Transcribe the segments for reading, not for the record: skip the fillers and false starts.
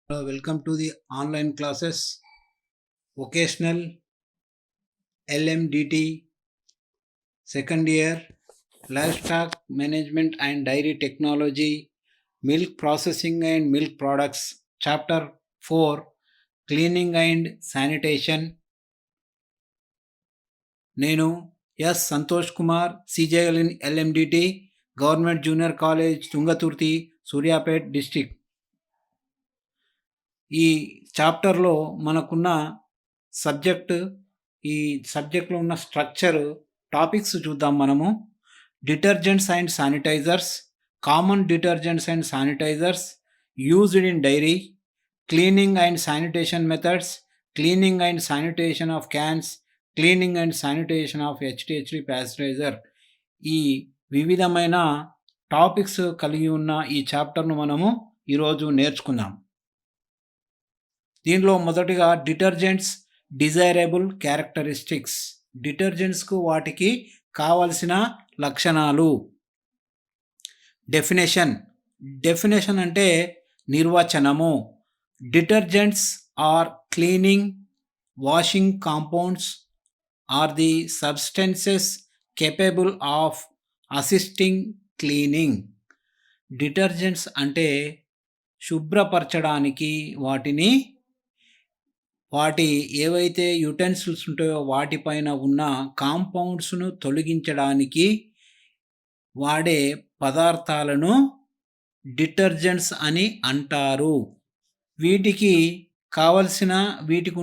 Welcome to the online classes, vocational LMDT, second year, livestock management and dairy technology, milk processing and milk products, chapter 4, cleaning and sanitation. నేను S Santosh Kumar, CJL LMDT, government junior college Tungaturthi, Suryapet district. ఈ చాప్టర్లో మనకున్న ఈ సబ్జెక్ట్లో ఉన్న structure topics చూద్దాం మనము. Detergents and sanitizers, common detergents and sanitizers used in dairy, cleaning and sanitation methods, cleaning and sanitation of cans, cleaning and sanitation of HTHD pasteurizer. ఈ వివిధమైన టాపిక్స్ కలిగి ఉన్న ఈ చాప్టర్ను మనము ఈరోజు నేర్చుకుందాం. దీనిలో మొదటిగా డిటర్జెంట్స్ డిజైరబుల్ క్యారెక్టరిస్టిక్స్, డిటర్జెంట్స్కు వాటికి కావలసిన లక్షణాలు. డెఫినేషన్ అంటే నిర్వచనము. Detergents are cleaning washing compounds are the substances capable of assisting cleaning. Detergents అంటే శుభ్రపరచడానికి వాటి ఏవైతే యుటెన్సిల్స్ ఉంటాయో వాటిపైన ఉన్న కాంపౌండ్స్ను తొలగించడానికి వాడే పదార్థాలను డిటర్జెంట్స్ అని అంటారు. వీటికి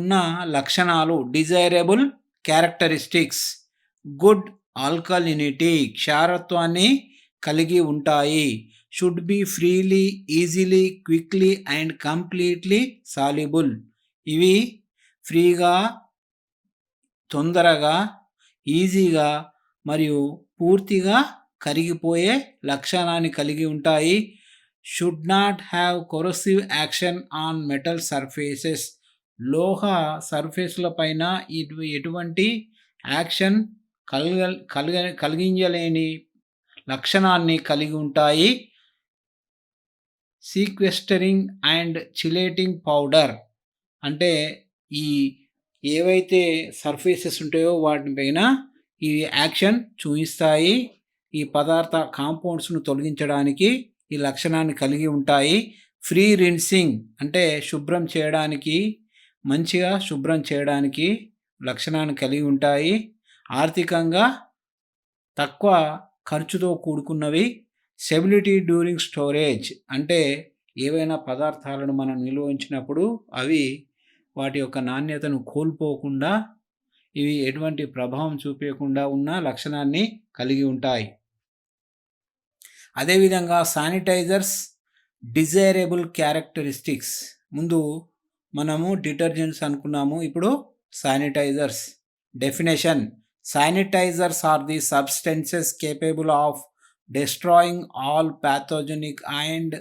ఉన్న లక్షణాలు: డిజైరబుల్ క్యారెక్టరిస్టిక్స్, గుడ్ ఆల్కలినిటీ, క్షారత్వాన్ని కలిగి ఉంటాయి, should be freely, easily, quickly and completely soluble. ఇవి ఫ్రీగా, తొందరగా, ఈజీగా మరియు పూర్తిగా కరిగిపోయే లక్షణాన్ని కలిగి ఉంటాయి. Should not have corrosive action on metal surfaces, లోహ సర్ఫేస్ల పైన ఎటువంటి యాక్షన్ కలిగించలేని లక్షణాన్ని కలిగి ఉంటాయి. సీక్వెస్టరింగ్ అండ్ చిలేటింగ్ పౌడర్ అంటే ఈ ఏవైతే సర్ఫేసెస్ ఉంటాయో వాటిపైన ఈ యాక్షన్ చూపిస్తాయి. ఈ పదార్థ కాంపౌండ్స్ను తొలగించడానికి ఈ లక్షణాన్ని కలిగి ఉంటాయి. ఫ్రీ రిన్సింగ్ అంటే మంచిగా శుభ్రం చేయడానికి లక్షణాన్ని కలిగి ఉంటాయి. ఆర్థికంగా తక్కువ ఖర్చుతో కూడుకున్నవి. స్టెబిలిటీ డ్యూరింగ్ స్టోరేజ్ అంటే ఏవైనా పదార్థాలను మనం నిల్వ ఉంచినప్పుడు అవి వాటి యొక్క నాణ్యతను కోల్పోకుండా, ఇవి ఎటువంటి ప్రభావం చూపించకుండా ఉన్న లక్షణాన్ని కలిగి ఉంటాయి. అదేవిధంగా శానిటైజర్స్ డిజైరబుల్ క్యారెక్టరిస్టిక్స్. ముందు మనము డిటర్జెంట్స్ అనుకున్నాము, ఇప్పుడు sanitizers. Definition: sanitizers are the substances capable of destroying all pathogenic and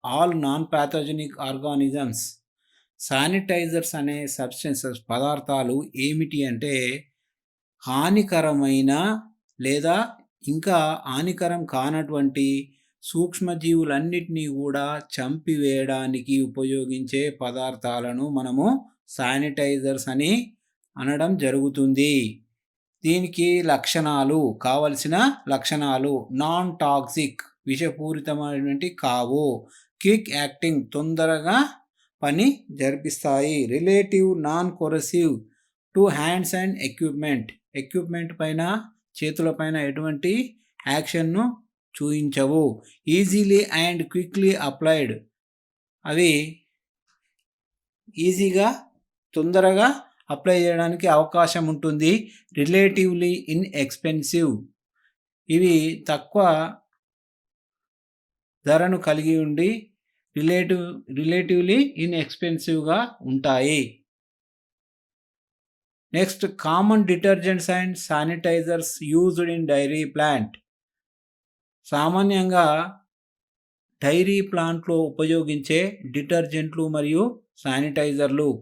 all non-pathogenic organisms. Sanitizers అనే సబ్స్టెన్సెస్ పదార్థాలు ఏమిటి అంటే హానికరమైన లేదా ఇంకా హానికరం కానటువంటి సూక్ష్మజీవులన్నిటినీ కూడా చంపివేయడానికి ఉపయోగించే పదార్థాలను మనము శానిటైజర్స్ అని అనడం జరుగుతుంది. దీనికి కావలసిన లక్షణాలు: నాన్ టాక్సిక్, విషపూరితమైనటువంటి కావు, క్విక్ యాక్టింగ్, తొందరగా పని జరిపిస్తాయి, relative non corrosive to hands and equipment పైన, చేతుల పైన ఎటువంటి యాక్షన్ను చూయించవు, ఈజీలీ అండ్ క్విక్లీ అప్లైడ్, అవి ఈజీగా తొందరగా అప్లై చేయడానికి అవకాశం ఉంటుంది, రిలేటివ్లీ ఇన్ఎక్స్పెన్సివ్, ఇవి తక్కువ ధరను కలిగి ఉండి రిలేటివ్లీ ఇన్ఎక్స్పెన్సివ్గా ఉంటాయి. Next, common detergents and sanitizers used in dairy plant. సామాన్యంగా డైరీ ప్లాంట్లో ఉపయోగించే డిటర్జెంట్లు మరియు శానిటైజర్లు.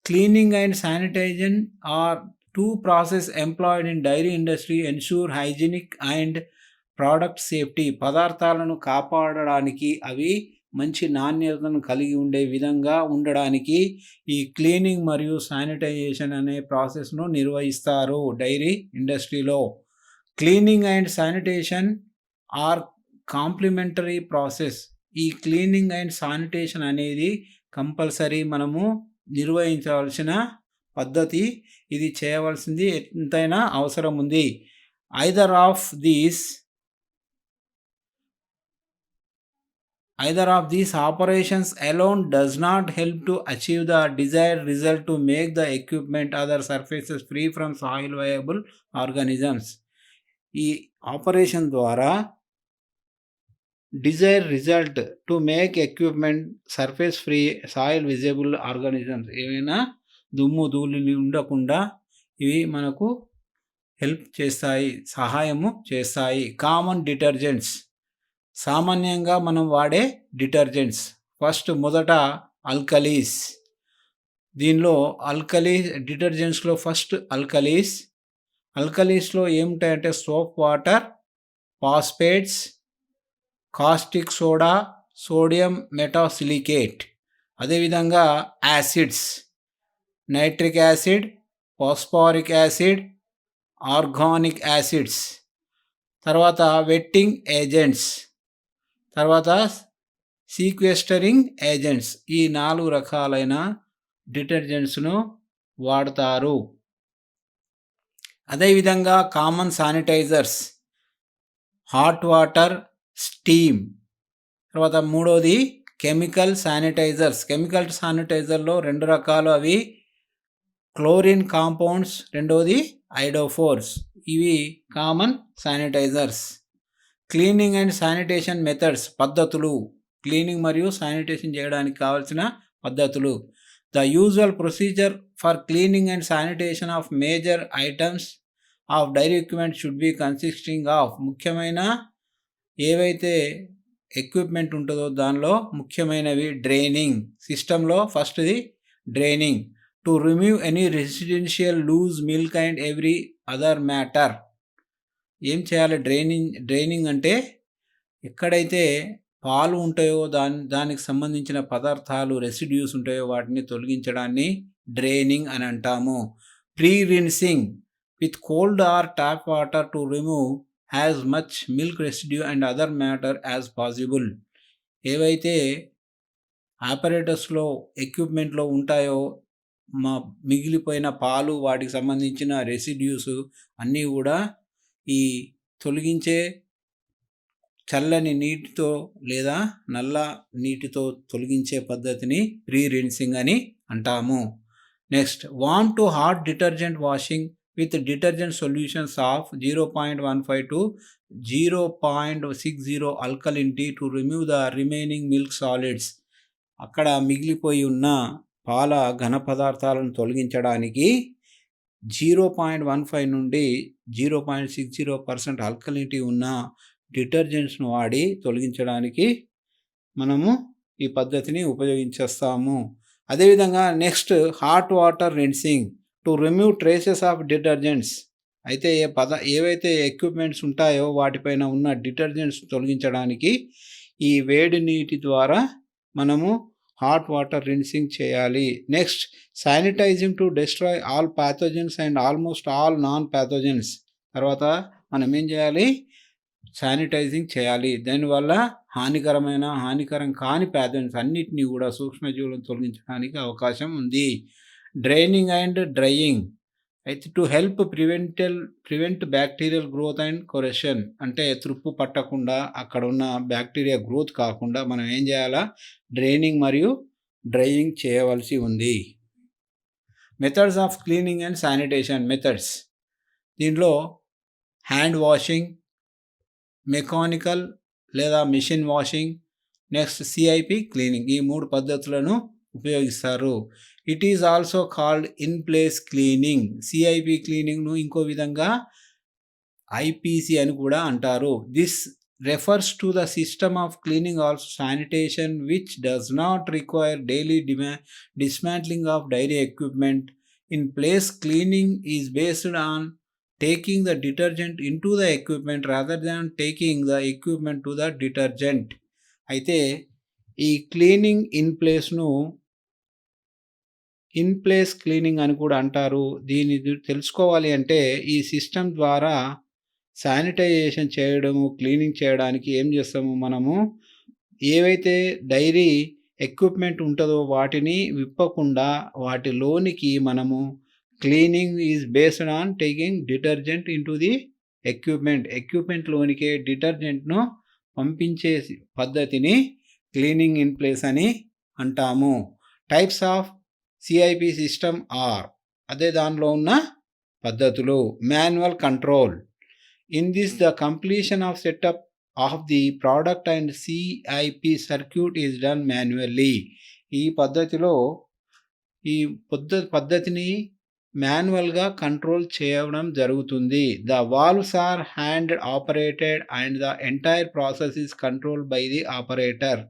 Cleaning and sanitation are two processes employed in dairy industry ensure hygienic and product safety, పదార్థాలను కాపాడడానికి అవి మంచి నాణ్యతను కలిగి ఉండే విధంగా ఉండడానికి ఈ క్లీనింగ్ మరియు శానిటైజేషన్ అనే ప్రాసెస్ను నిర్వహిస్తారు డైరీ ఇండస్ట్రీలో. Cleaning and sanitation are complementary process. ఈ క్లీనింగ్ అండ్ శానిటేషన్ అనేది కంపల్సరీ మనము నిర్వహించవలసిన పద్ధతి. ఇది చేయవలసింది ఎంతైనా అవసరం ఉంది. Either of these operations alone does not help to achieve the desired result to make the equipment other surfaces free from soil viable organisms. ఈ ఆపరేషన్ ద్వారా desire result to make equipment surface free soil visible organisms, ఏమైనా దుమ్ము ధూళి ఉండకుండా ఇవి మనకు help చేస్తాయి, సహాయము చేస్తాయి. కామన్ డిటర్జెంట్స్, సామాన్యంగా మనం వాడే డిటర్జెంట్స్. మొదట ఆల్కలీస్. దీనిలో డిటర్జెంట్స్లో ఫస్ట్ ఆల్కలీస్లో ఏముంటాయంటే soap water, phosphates, caustic soda, sodium metasilicate. అదేవిధంగా acids, nitric acid, phosphoric acid, organic acids. తర్వాత వెట్టింగ్ ఏజెంట్స్, తర్వాత సీక్వెస్టరింగ్ ఏజెంట్స్. ఈ 4 రకాలైన డిటర్జెంట్స్ను వాడతారు. అదేవిధంగా common sanitizers, hot water, steam. తర్వాత మూడోది కెమికల్ శానిటైజర్స్. కెమికల్ శానిటైజర్లో 2 రకాలు, అవి క్లోరిన్ కాంపౌండ్స్, రెండోది ఐడోఫోర్స్. ఇవి common sanitizers. Cleaning and sanitation methods, పద్ధతులు. క్లీనింగ్ మరియు శానిటేషన్ చేయడానికి కావాల్సిన పద్ధతులు. The usual procedure for cleaning and sanitation of major items of dairy equipment should be consisting of. ముఖ్యమైన ఏవైతే ఎక్విప్మెంట్ ఉంటుందో దానిలో ముఖ్యమైనవి డ్రైనింగ్. సిస్టంలో ఫస్ట్ది draining, to remove any residential loose milk and every other matter. ఏం చేయాలి డ్రైనింగ్ అంటే ఎక్కడైతే పాలు ఉంటాయో దానికి సంబంధించిన పదార్థాలు రెసిడ్యూస్ ఉంటాయో వాటిని తొలగించడాన్ని డ్రైనింగ్ అని అంటాము. Pre rinsing with cold or top water to remove as much milk residue and other matter as possible. ఏవైతే ఆపరేటర్స్లో ఎక్విప్మెంట్లో ఉంటాయో మిగిలిపోయిన పాలు, వాటికి సంబంధించిన రెసిడ్యూస్ అన్నీ కూడా ఈ తొలగించే చల్లని నీటితో లేదా నల్ల నీటితో తొలగించే పద్ధతిని ప్రీ రిన్సింగ్ అని అంటాము. Next, warm to hot detergent washing with detergent solutions of 0.15 to 0.60 alkalinity to remove the remaining milk solids. అక్కడ మిగిలిపోయి ఉన్న పాల ఘన పదార్థాలను తొలగించడానికి 0.15 నుండి 0.60% ఆల్కలినిటీ ఉన్న డిటర్జెంట్స్ను వాడి తొలగించడానికి మనము ఈ పద్ధతిని ఉపయోగించేస్తాము. అదేవిధంగా next, hot water rinsing to remove traces of detergents. అయితే ఏవైతే ఎక్విప్మెంట్స్ ఉంటాయో వాటిపైన ఉన్న డిటర్జెంట్స్ తొలగించడానికి ఈ వేడి నీటి ద్వారా మనము హాట్ వాటర్ రిన్సింగ్ చేయాలి. Next, sanitising to destroy all pathogens and almost all non pathogens. తర్వాత మనం ఏం చేయాలి, శానిటైజింగ్ చేయాలి. దానివల్ల హానికరం కాని ప్యాథోజన్స్ అన్నిటినీ కూడా సూక్ష్మజీవులను తొలగించడానికి అవకాశం ఉంది. డ్రైనింగ్ అండ్ డ్రైయింగ్ అయితే to help prevent bacterial growth and corrosion. అంటే తుప్పు పట్టకుండా అక్కడ ఉన్న బ్యాక్టీరియా గ్రోత్ కాకుండా మనం ఏం చేయాలా, డ్రైనింగ్ మరియు డ్రైయింగ్ చేయవలసి ఉంది. Methods of cleaning and sanitation methods. దీనిలో హ్యాండ్ వాషింగ్, మెకానికల్ లేదా machine washing, next CIP cleaning, ఈ 3 పద్ధతులను ఉపయోగిస్తారు. It is also called in place cleaning. CIP క్లీనింగ్ను ఇంకో విధంగా ఐపీసీ అని కూడా అంటారు. This refers to the system of cleaning or sanitation which does not require daily dismantling of dairy equipment. In place cleaning is based on taking the detergent into the equipment rather than taking the equipment to the detergent. అయితే ఈ cleaning in place cleaning అని కూడా అంటారు. దీన్ని తెలుసుకోవాలి అంటే ఈ system ద్వారా శానిటైజేషన్ చేయడము, క్లీనింగ్ చేయడానికి ఏం చేస్తాము మనము, ఏవైతే డైరీ ఎక్విప్మెంట్ ఉంటుందో వాటిని విప్పకుండా వాటిలోనికి మనము cleaning is based on taking detergent into the ఎక్విప్మెంట్లోనికే డిటర్జెంట్ను పంపించే పద్ధతిని క్లీనింగ్ ఇన్ ప్లేస్ అని అంటాము. Types of CIP system are, అదే దానిలో ఉన్న పద్ధతులు. Manual control. In this the completion of setup of the product and CIP circuit is done manually. ఈ పద్ధతిలో ఈ పద్ధతిని మాన్యువల్గా కంట్రోల్ చేయడం జరుగుతుంది. The valves are hand operated and the entire process is controlled by the operator.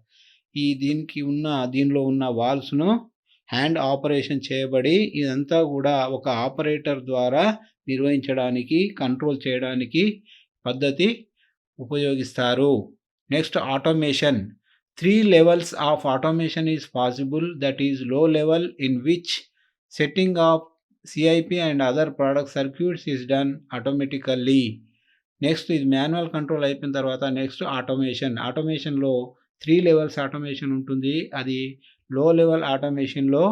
దీనిలో ఉన్న వాల్వ్స్ను hand operation చేయబడి ఇదంతా కూడా ఒక ఆపరేటర్ ద్వారా నిర్వహించడానికి, కంట్రోల్ చేయడానికి పద్ధతి ఉపయోగిస్తారు. Next automation. 3 levels of automation is possible, that is low level in which setting of CIP and other product circuits is done automatically. Next ఇది మాన్యువల్ కంట్రోల్ అయిపోయిన తర్వాత నెక్స్ట్ ఆటోమేషన్. ఆటోమేషన్లో 3 levels ఆటోమేషన్ ఉంటుంది. అది low level ఆటోమేషన్లో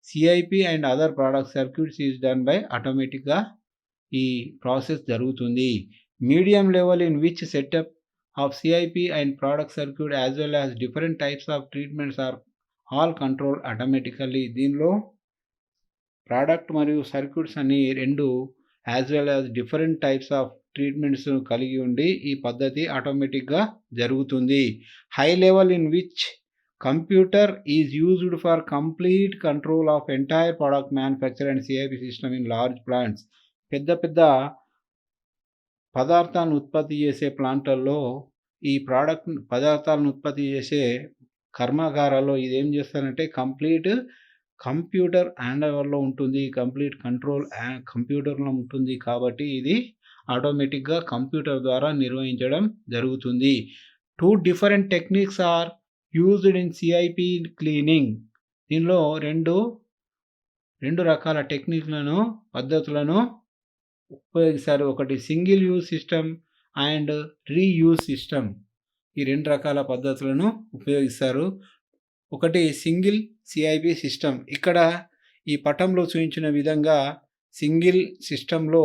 CIP and other product circuits is done by ఆటోమేటిక్గా ఈ process జరుగుతుంది. Medium level in which setup of CIP and product circuit as well as different types of treatments are all control automatically. దీనిలో product మరియు circuits అన్ని రెండు as well as different types of treatments కలిగి ఉండి ఈ పద్ధతి ఆటోమేటిక్గా జరుగుతుంది. High level in which computer is used for complete control of entire product manufacture and CIP system in large plants. పెద్ద పెద్ద పదార్థాలను ఉత్పత్తి చేసే ప్లాంట్లలో ఈ పదార్థాలను ఉత్పత్తి చేసే కర్మాగారాల్లో ఇది ఏం చేస్తారంటే కంప్లీట్ కంప్యూటర్ హ్యాండ్ ఓవర్లో ఉంటుంది, కంప్లీట్ కంట్రోల్ కంప్యూటర్లో ఉంటుంది. కాబట్టి ఇది ఆటోమేటిక్గా కంప్యూటర్ ద్వారా నిర్వహించడం జరుగుతుంది. 2 different techniques are used in CIP cleaning. దీనిలో రెండు రకాల టెక్నిక్లను, పద్ధతులను ఉపయోగిస్తారు. ఒకటి single use system and reuse system. ఈ 2 రకాల పద్ధతులను ఉపయోగిస్తారు. ఒకటి సింగిల్ సిఐపి సిస్టమ్. ఇక్కడ ఈ పటంలో చూపించిన విధంగా సింగిల్ సిస్టంలో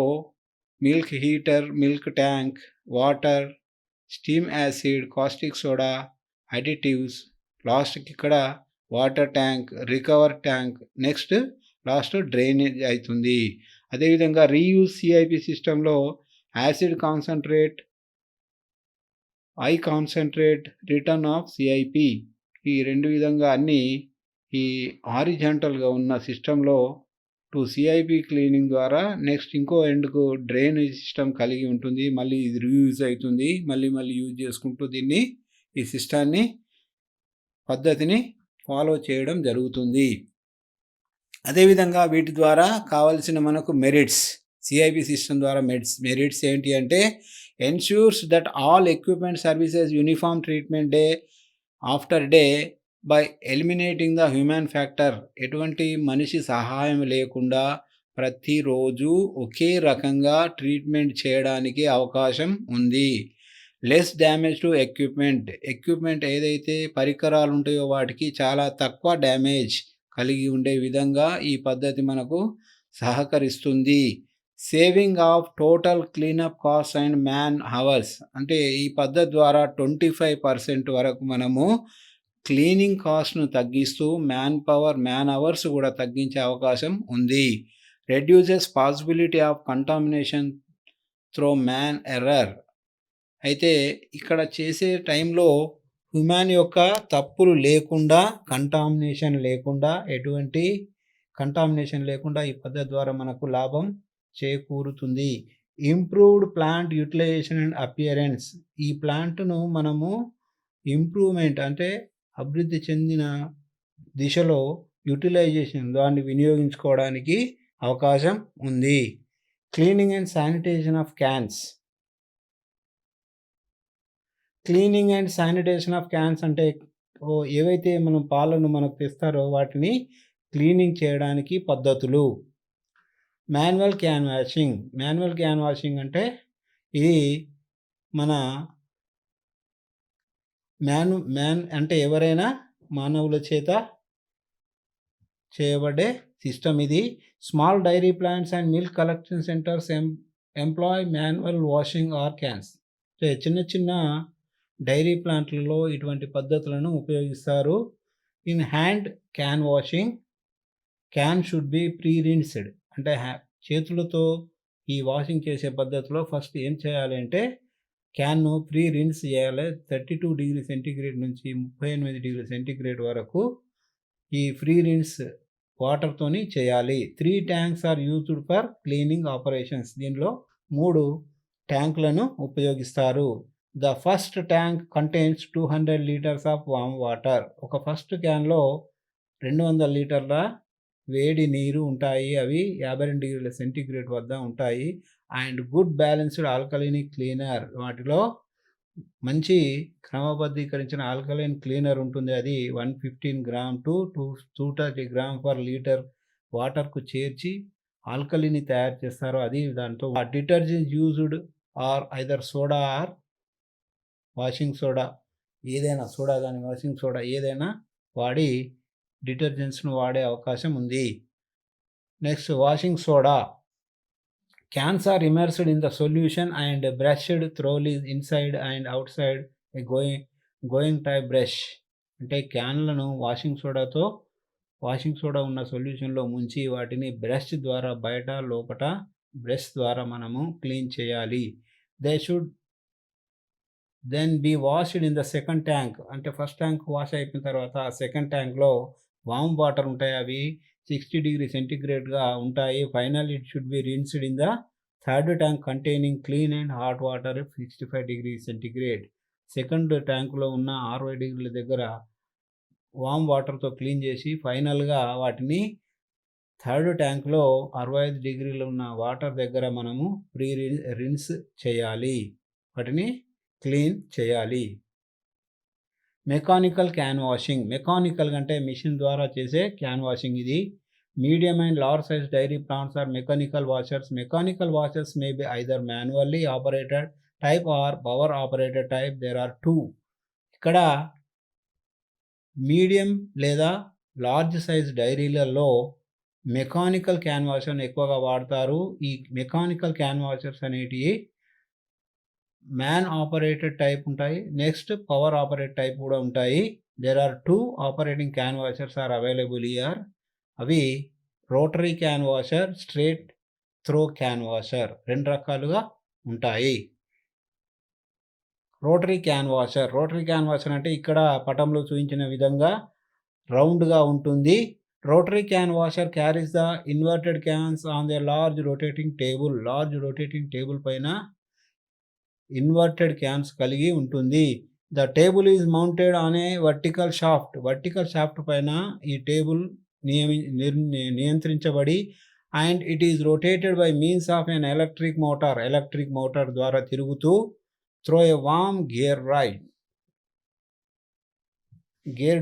milk heater, milk tank, water, steam acid, caustic soda, additives, లాస్ట్కి ఇక్కడ water tank, recover tank, next last drainage అవుతుంది. అదేవిధంగా రీయూజ్ సిఐపి సిస్టంలో acid concentrate, I concentrate, return of CIP, ఈ 2 విధంగా అన్నీ ఈ హారిజాంటల్గా ఉన్న సిస్టంలో టు సిఐపి క్లీనింగ్ ద్వారా నెక్స్ట్ ఇంకో ఎండ్కు డ్రైనేజ్ సిస్టమ్ కలిగి ఉంటుంది. మళ్ళీ ఇది రీయూజ్ అవుతుంది, మళ్ళీ యూజ్ చేసుకుంటూ దీన్ని ఈ సిస్టాన్ని పద్ధతిని ఫాలో చేయడం జరుగుతుంది. అదేవిధంగా వీటి ద్వారా కావాల్సిన మనకు మెరిట్స్, సిఐపి సిస్టమ్ ద్వారా మెరిట్స్ ఏంటి అంటే ensures that all equipment services uniform treatment day after day by eliminating the human factor. ఎటువంటి మనిషి సహాయం లేకుండా ప్రతిరోజు ఒకే రకంగా ట్రీట్మెంట్ చేయడానికి అవకాశం ఉంది. లెస్ డ్యామేజ్ టు ఎక్విప్మెంట్ ఏదైతే పరికరాలు ఉంటాయో వాటికి చాలా తక్కువ డ్యామేజ్ కలిగి ఉండే విధంగా ఈ పద్ధతి మనకు సహకరిస్తుంది. Saving of total cleanup cost and man hours. అంటే ఈ పద్ధతి ద్వారా 25% వరకు మనము క్లీనింగ్ కాస్ట్ను తగ్గిస్తూ మ్యాన్ అవర్స్ కూడా తగ్గించే అవకాశం ఉంది. Reduces possibility of contamination throw man error. అయితే ఇక్కడ చేసే టైంలో హ్యూమన్ యొక్క తప్పులు లేకుండా, ఎటువంటి కంటామినేషన్ లేకుండా ఈ పద్ధతి ద్వారా మనకు లాభం చేకూరుతుంది. Improved plant utilization and appearance. ఈ ప్లాంట్ను మనము ఇంప్రూవ్మెంట్ అంటే అభివృద్ధి చెందిన దిశలో యూటిలైజేషన్ దాన్ని వినియోగించుకోవడానికి అవకాశం ఉంది. Cleaning and sanitization of cans. Cleaning and sanitization of cans అంటే ఏవైతే మనం పాలను మనకు తెస్తారో వాటిని క్లీనింగ్ చేయడానికి పద్ధతులు. Manual can washing. Manual can washing అంటే ఇది మన మ్యాన్ అంటే ఎవరైనా మానవుల చేత చేయబడే సిస్టమ్ ఇది. Small dairy plants and milk collection centers employ manual washing or cans. చిన్న చిన్న డైరీ ప్లాంట్లలో ఇటువంటి పద్ధతులను ఉపయోగిస్తారు. In hand can washing, can should be pre rinsed. అంటే చేతులతో ఈ వాషింగ్ చేసే పద్ధతిలో ఫస్ట్ ఏం చేయాలి అంటే క్యాన్ను ప్రీ రిన్స్ చేయాలి. 32 డిగ్రీ సెంటీగ్రేడ్ నుంచి 38 డిగ్రీ సెంటీగ్రేడ్ వరకు ఈ ఫ్రీ రిన్స్ వాటర్తోని చేయాలి. 3 tanks are used for cleaning operations. దీనిలో 3 ట్యాంకులను ఉపయోగిస్తారు. The first tank contains 200 litres of warm water. ఒక ఫస్ట్ క్యాన్లో 200 లీటర్ల వేడి నీరు ఉంటాయి. అవి 52 డిగ్రీల సెంటీగ్రేడ్ వద్ద ఉంటాయి. And good balanced alkaline cleaner. వాటిలో మంచి క్రమబద్ధీకరించిన ఆల్కలైన్ క్లీనర్ ఉంటుంది. అది 115 gram to 230 gram per litre వాటర్కు చేర్చి ఆల్కలీని తయారు చేస్తారు. అది దాంతో detergent used are either soda or washing soda, ఏదైనా సోడా కానీ వాషింగ్ సోడా ఏదైనా వాడి డిటర్జెంట్స్ను వాడే అవకాశం ఉంది. Next washing soda. Cans are immersed in the solution and brushed thoroughly inside and outside a going type brush. అంటే క్యాన్లను వాషింగ్ సోడా ఉన్న సొల్యూషన్లో ముంచి వాటిని బ్రష్ ద్వారా బయట లోపట బ్రష్ ద్వారా మనము క్లీన్ చేయాలి. They should then be washed in the second tank. అంటే ఫస్ట్ ట్యాంక్ వాష్ అయిపోయిన తర్వాత సెకండ్ ట్యాంక్లో వామ్ వాటర్ ఉంటాయి. అవి 60 డిగ్రీ సెంటీగ్రేడ్గా ఉంటాయి. Final it should be rinsed in the third tank containing clean and hot water 65 degree centigrade. Second ట్యాంకులో ఉన్న 60 డిగ్రీల దగ్గర వామ్ వాటర్తో క్లీన్ చేసి ఫైనల్గా వాటిని థర్డ్ ట్యాంక్లో 65 డిగ్రీలు ఉన్న వాటర్ దగ్గర మనము ప్రీ రిన్స్ చేయాలి, వాటిని క్లీన్ చేయాలి. Mechanical can washing. మెకానికల్ అంటే మిషన్ ద్వారా చేసే క్యాన్ వాషింగ్ ఇది. Medium and large size dairy plants are mechanical washers. Mechanical washers may be either manually operated type or power operated type. There are two. ఇక్కడ medium లేదా large size డైరీలలో mechanical can వాషర్ని ఎక్కువగా వాడతారు. ఈ mechanical can washers అనేటివి man operated type ఉంటాయి. Next power operated type కూడా ఉంటాయి. There are 2 operating can washers are available here. అవి rotary can washer, straight through can washer, 2 రకాలుగా ఉంటాయి. రోటరీ క్యాన్ వాషర్ అంటే ఇక్కడ పటంలో చూపించిన విధంగా రౌండ్గా ఉంటుంది. Rotary can washer carries the inverted cans on the large rotating table పైన ఇన్వర్టెడ్ క్యాన్స్ కలిగి ఉంటుంది. The table is mounted on a vertical shaft పైన ఈ టేబుల్ నియంత్రించబడి and it is rotated by means of an electric motor ద్వారా తిరుగుతూ through a worm gear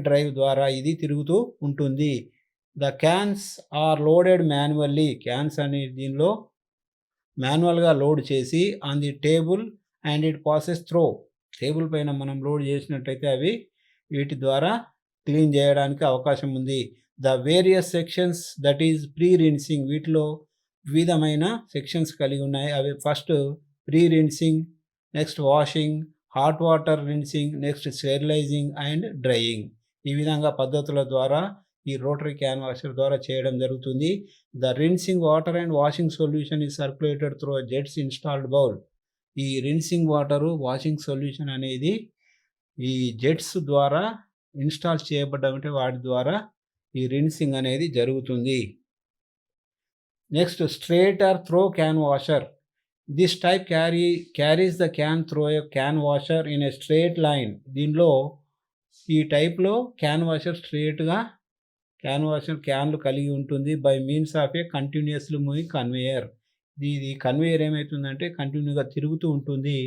drive ద్వారా ఇది తిరుగుతూ ఉంటుంది. The cans are loaded manually. Cans అనే దీనిలో మాన్యువల్గా లోడ్ చేసి on the table and it passes throw. Table పైన మనం లోడ్ చేసినట్టయితే అవి వీటి ద్వారా క్లీన్ చేయడానికి అవకాశం ఉంది. The various sections that is pre rinsing. వీటిలో వివిధమైన సెక్షన్స్ కలిగి ఉన్నాయి. అవి first pre rinsing, next washing, hot water rinsing, next sterilising and drying. ఈ విధంగా పద్ధతుల ద్వారా ఈ రోటరీ క్యాన్ వాషర్ ద్వారా చేయడం జరుగుతుంది. The rinsing water and washing solution is circulated through jets installed bowl. ఈ రిన్సింగ్ వాటరు వాషింగ్ సొల్యూషన్ అనేది ఈ జెట్స్ ద్వారా ఇన్స్టాల్ చేయబడ్డామంటే వాటి ద్వారా ఈ రిన్సింగ్ అనేది జరుగుతుంది. Next straight or through can washer. This type carries the can through a can washer in a straight line. దీనిలో ఈ టైప్లో క్యాన్ వాషర్ స్ట్రేట్గా క్యాన్లు కలిగి ఉంటుంది. By means of a continuously moving conveyor. ఇది కన్వేయర్ ఏమైతుందంటే కంటిన్యూగా తిరుగుతూ ఉంటుంది.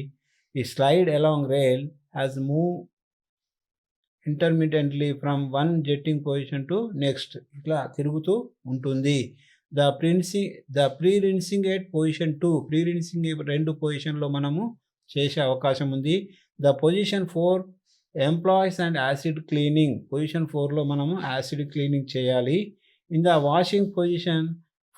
ఈ slide along rail has move intermittently from one jetting position to next, ఇట్లా తిరుగుతూ ఉంటుంది. The pre rinsing at position 2, pre rinsing 2 పొజిషన్లో మనము చేసే అవకాశం ఉంది. The position 4 employees and acid cleaning, position 4లో మనము యాసిడ్ క్లీనింగ్ చేయాలి. In the washing position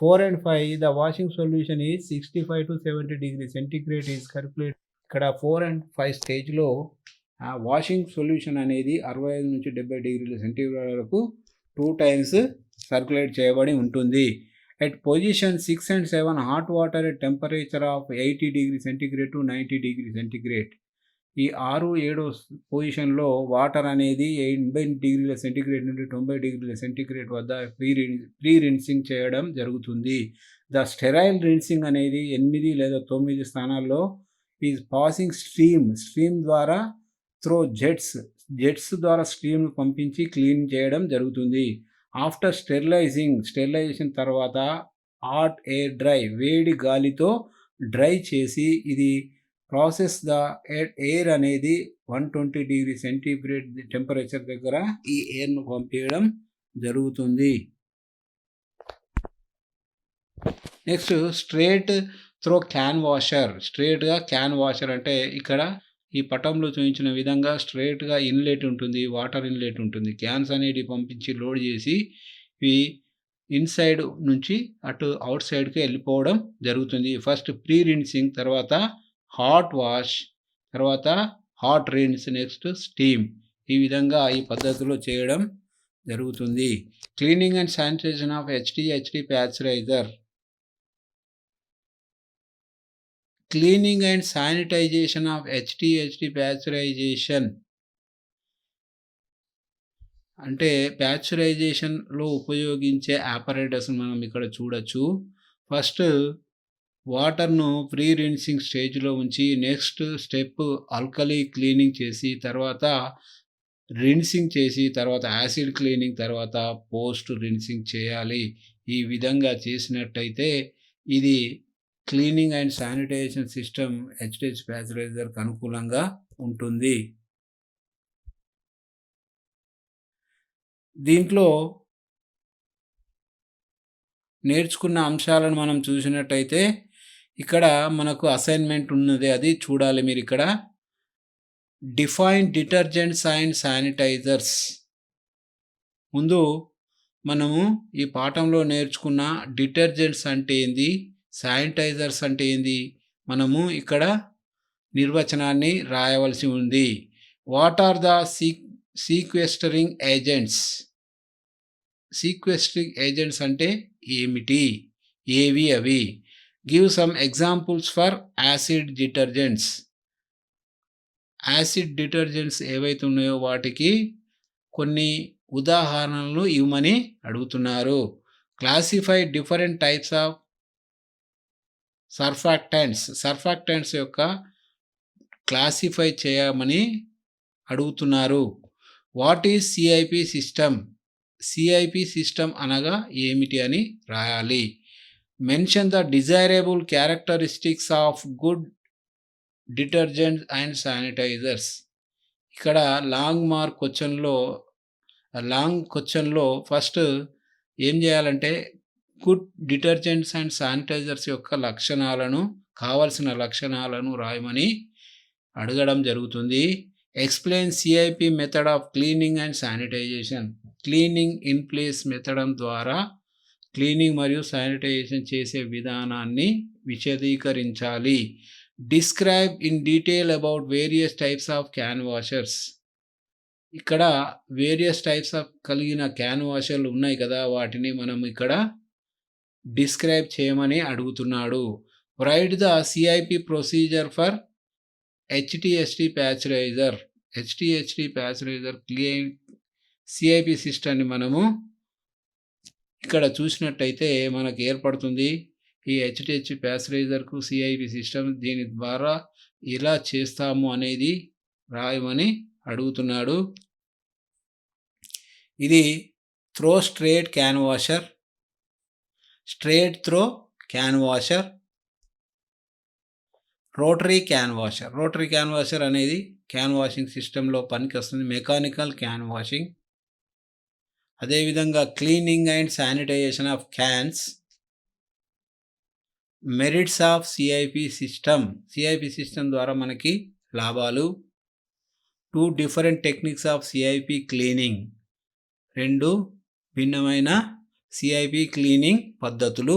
4 and 5 the washing solution is 65 to 70 degrees centigrade is calculate. ఇక్కడ 4 and 5 స్టేజ్లో ఆ వాషింగ్ సొల్యూషన్ అనేది 65 నుంచి 70 డిగ్రీల సెంటీగ్రేడ్ వరకు 2 times సర్క్యులేట్ చేయబడి ఉంటుంది. At position 6 and 7 hot water at temperature of 80 degrees centigrade to 90 degrees centigrade. ఈ 6, 7 పొజిషన్లో వాటర్ అనేది 80 డిగ్రీల సెంటీగ్రేడ్ నుండి 90 డిగ్రీల సెంటీగ్రేడ్ వద్ద ప్రీ రిన్సింగ్ చేయడం జరుగుతుంది. ద స్టెరైల్ రిన్సింగ్ అనేది 8 లేదా 9 స్థానాల్లో ఈజ్ పాసింగ్ స్ట్రీమ్ ద్వారా త్రో జెట్స్ ద్వారా స్ట్రీమ్ పంపించి క్లీన్ చేయడం జరుగుతుంది. ఆఫ్టర్ స్టెరిలైజేషన్ తర్వాత హాట్ ఎయిర్ డ్రై, వేడి గాలితో డ్రై చేసి, ఇది ప్రాసెస్ ద ఎయిర్ అనేది 120 డిగ్రీ సెంటీగ్రేడ్ టెంపరేచర్ దగ్గర ఈ ఎయిర్ను పంపించడం జరుగుతుంది. Next straight through can washer. స్ట్రేట్గా క్యాన్ వాషర్ అంటే ఇక్కడ ఈ పటంలో చూపించిన విధంగా స్ట్రేట్గా ఇన్లెట్ ఉంటుంది, వాటర్ ఇన్లెట్ ఉంటుంది. క్యాన్స్ అనేవి పంపించి లోడ్ చేసి ఇవి ఇన్సైడ్ నుంచి అటు అవుట్ సైడ్కి వెళ్ళిపోవడం జరుగుతుంది. ఫస్ట్ ప్రీ రిన్సింగ్, తర్వాత హాట్ వాష్, తర్వాత హాట్ రిన్స్, నెక్స్ట్ స్టీమ్. ఈ విధంగా ఈ పద్ధతిలో చేయడం జరుగుతుంది. Cleaning and sanitization of HT pasteuriser. Cleaning and sanitization of HT pasteurisation అంటే ప్యాస్చరైజేషన్లో ఉపయోగించే ఆపరేటర్స్ మనం ఇక్కడ చూడొచ్చు. ఫస్ట్ వాటర్ను ప్రీ రిన్సింగ్ స్టేజ్లో ఉంచి నెక్స్ట్ స్టెప్ ఆల్కలీ క్లీనింగ్ చేసి, తర్వాత రిన్సింగ్ చేసి, తర్వాత యాసిడ్ క్లీనింగ్, తర్వాత పోస్ట్ రిన్సింగ్ చేయాలి. ఈ విధంగా చేసినట్టయితే ఇది cleaning and sanitization system HT ప్యాస్చరైజర్కి అనుకూలంగా ఉంటుంది. దీంట్లో నేర్చుకున్న అంశాలను మనం చూసినట్టయితే ఇక్కడ మనకు అసైన్మెంట్ ఉన్నది, అది చూడాలి మీరు. ఇక్కడ డిఫైన్ డిటర్జెంట్స్ అండ్ శానిటైజర్స్. ముందు మనము ఈ పాఠంలో నేర్చుకున్న డిటర్జెంట్స్ అంటే ఏంది, శానిటైజర్స్ అంటే ఏంది, మనము ఇక్కడ నిర్వచనాన్ని రాయవలసి ఉంది. What are the sequestering agents. Sequestering agents అంటే ఏమిటి, ఏవి అవి. Give some examples for acid detergents. Acid detergents ఏవైతే ఉన్నాయో వాటికి కొన్ని ఉదాహరణలు ఇవ్వమని అడుగుతున్నారు. Classify different types of surfactants యొక్క క్లాసిఫై చేయమని అడుగుతున్నారు. What is CIP system. CIP system అనగా ఏమిటి అని రాయాలి. Mention the desirable characteristics of good detergents and sanitizers. ఇక్కడ లాంగ్ క్వశ్చన్లో ఫస్ట్ ఏం చేయాలంటే గుడ్ డిటర్జెంట్స్ అండ్ శానిటైజర్స్ యొక్క కావలసిన లక్షణాలను రాయమని అడగడం జరుగుతుంది. Explain CIP method of cleaning and sanitisation. Cleaning in place method ద్వారా క్లీనింగ్ మరియు శానిటైజేషన్ చేసే విధానాన్ని విశదీకరించాలి. Describe in detail about various types of can washers. ఇక్కడ వేరియస్ టైప్స్ ఆఫ్ కలిగిన క్యాన్ వాషర్లు ఉన్నాయి కదా, వాటిని మనం ఇక్కడ డిస్క్రైబ్ చేయమని అడుగుతున్నాడు. Write the CIP procedure for HT pasteuriser. HT pasteuriser CIP సిస్టమ్ని మనము ఇక్కడ చూసినట్టయితే మనకు ఏర్పడుతుంది. ఈ HT ప్యాస్చరైజర్కు CIP సిస్టమ్, దీని ద్వారా ఎలా చేస్తాము అనేది రాయమని అడుగుతున్నాడు. ఇది straight through can washer. Rotary can washer. Rotary can washer అనేది క్యాన్ వాషింగ్ సిస్టంలో పనికొస్తుంది. Mechanical can washing. అదేవిధంగా cleaning and sanitization of cans. Merits of CIP system. CIP system ద్వారా మనకి లాభాలు. 2 different techniques of CIP cleaning. 2 భిన్నమైన CIP cleaning పద్ధతులు.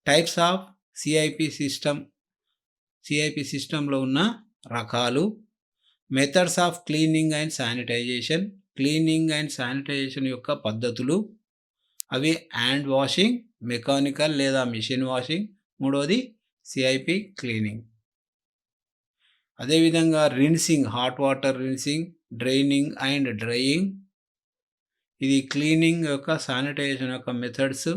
Types of CIP system. CIP సిస్టంలో ఉన్న రకాలు. Methods of cleaning and sanitisation. Cleaning and sanitisation యొక్క పద్ధతులు. అవి హ్యాండ్ వాషింగ్, మెకానికల్ లేదా మిషన్ వాషింగ్. మూడవది సిఐపి క్లీనింగ్. అదేవిధంగా rinsing, hot water rinsing, draining and drying. ఇది క్లీనింగ్ యొక్క శానిటైజేషన్ యొక్క మెథడ్స్.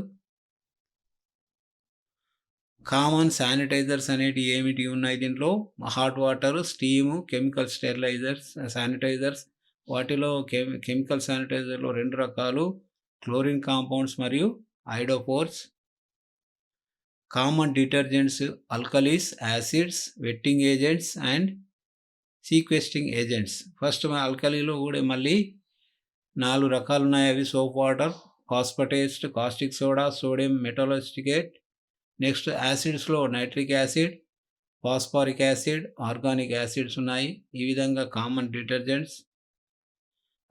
కామన్ శానిటైజర్స్ అనేటివి ఏమిటి ఉన్నాయి దీంట్లో? Hot water, steam, chemical sterilisers, sanitisers. వాటిలో కెమికల్ శానిటైజర్లో 2 రకాలు, క్లోరిన్ కాంపౌండ్స్ మరియు iodophors. Common detergents, alkalis, acids, wetting agents and sequestering agents. First ఆల్కలీలో కూడా మళ్ళీ 4 రకాలు ఉన్నాయి. అవి soap water, phosphates, caustic soda, sodium metasilicate. Next యాసిడ్స్లో nitric acid, phosphoric acid, organic acids ఉన్నాయి. ఈ విధంగా కామన్ డిటర్జెంట్స్.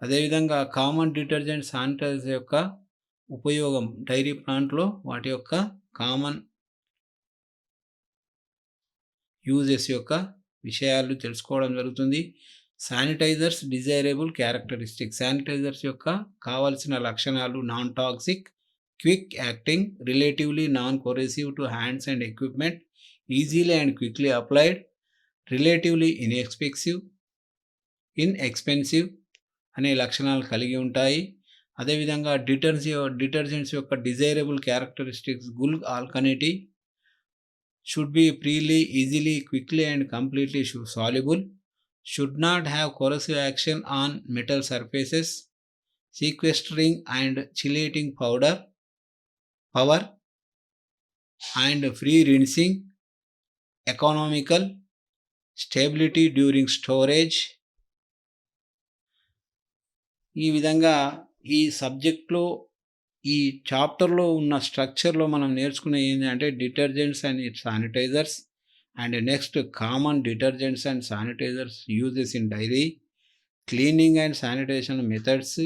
అదేవిధంగా కామన్ డిటర్జెంట్ శానిటైజర్ యొక్క ఉపయోగం డైరీ ప్లాంట్లో వాటి యొక్క కామన్ యూజెస్ యొక్క విషయాలు తెలుసుకోవడం జరుగుతుంది. Sanitizers desirable characteristics. శానిటైజర్స్ యొక్క కావలసిన లక్షణాలు: non toxic, quick acting, relatively non corrosive to hands and equipment, easily and quickly applied, relatively inexpensive అనే లక్షణాలు కలిగి ఉంటాయి. అదేవిధంగా డిటర్జెంట్స్ యొక్క desirable characteristics: good alkalinity, should be freely, easily, quickly and completely soluble, should not have corrosive action on metal surfaces, sequestering and chelating power, and free rinsing, economical, stability during storage. ఈ విధంగా ఈ సబ్జెక్ట్లో ఈ చాప్టర్లో ఉన్న స్ట్రక్చర్లో మనం నేర్చుకునే ఏంటంటే detergents and sanitisers, and next common detergents and sanitisers uses in dairy, cleaning and sanitisation methods,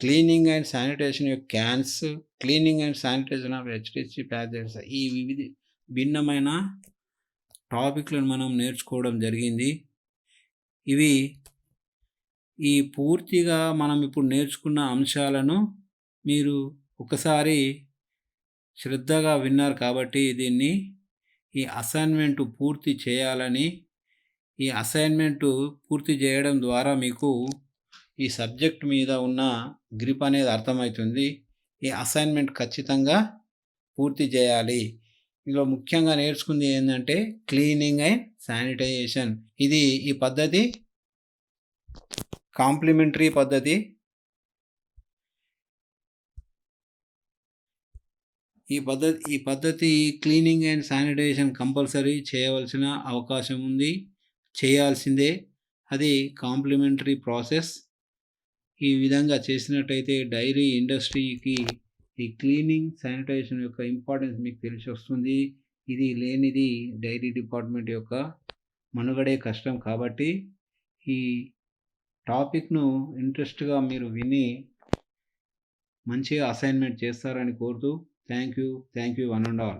cleaning and sanitisation యొక్క cans, cleaning and sanitization of HDC packets. ఈ వివిధ భిన్నమైన టాపిక్లను మనం నేర్చుకోవడం జరిగింది. ఇవి ఈ పూర్తిగా మనం ఇప్పుడు నేర్చుకున్న అంశాలను మీరు ఒకసారి శ్రద్ధగా విన్నారు కాబట్టి దీన్ని ఈ అసైన్మెంటు పూర్తి చేయాలని, ఈ అసైన్మెంటు పూర్తి చేయడం ద్వారా మీకు ఈ సబ్జెక్ట్ మీద ఉన్న గ్రిప్ అనేది అర్థమవుతుంది. ఈ అసైన్మెంట్ ఖచ్చితంగా పూర్తి చేయాలి. ఇందులో ముఖ్యంగా నేర్చుకుంది ఏంటంటే క్లీనింగ్ అండ్ శానిటైజేషన్. ఇది ఈ పద్ధతి కాంప్లిమెంటరీ పద్ధతి. ఈ పద్ధతి క్లీనింగ్ అండ్ శానిటైజేషన్ కంపల్సరీ చేయవలసిన అవకాశం ఉంది, చేయాల్సిందే. అది కాంప్లిమెంటరీ ప్రాసెస్. ఈ విధంగా చేసినట్టయితే డైరీ ఇండస్ట్రీకి ఈ క్లీనింగ్ శానిటైజేషన్ యొక్క ఇంపార్టెన్స్ మీకు తెలిసి వస్తుంది. ఇది లేనిది డైరీ డిపార్ట్మెంట్ యొక్క మనుగడే కష్టం. కాబట్టి ఈ టాపిక్ను ఇంట్రెస్ట్గా మీరు విని మంచిగా అసైన్మెంట్ చేస్తారని కోరుతూ thank you one and all.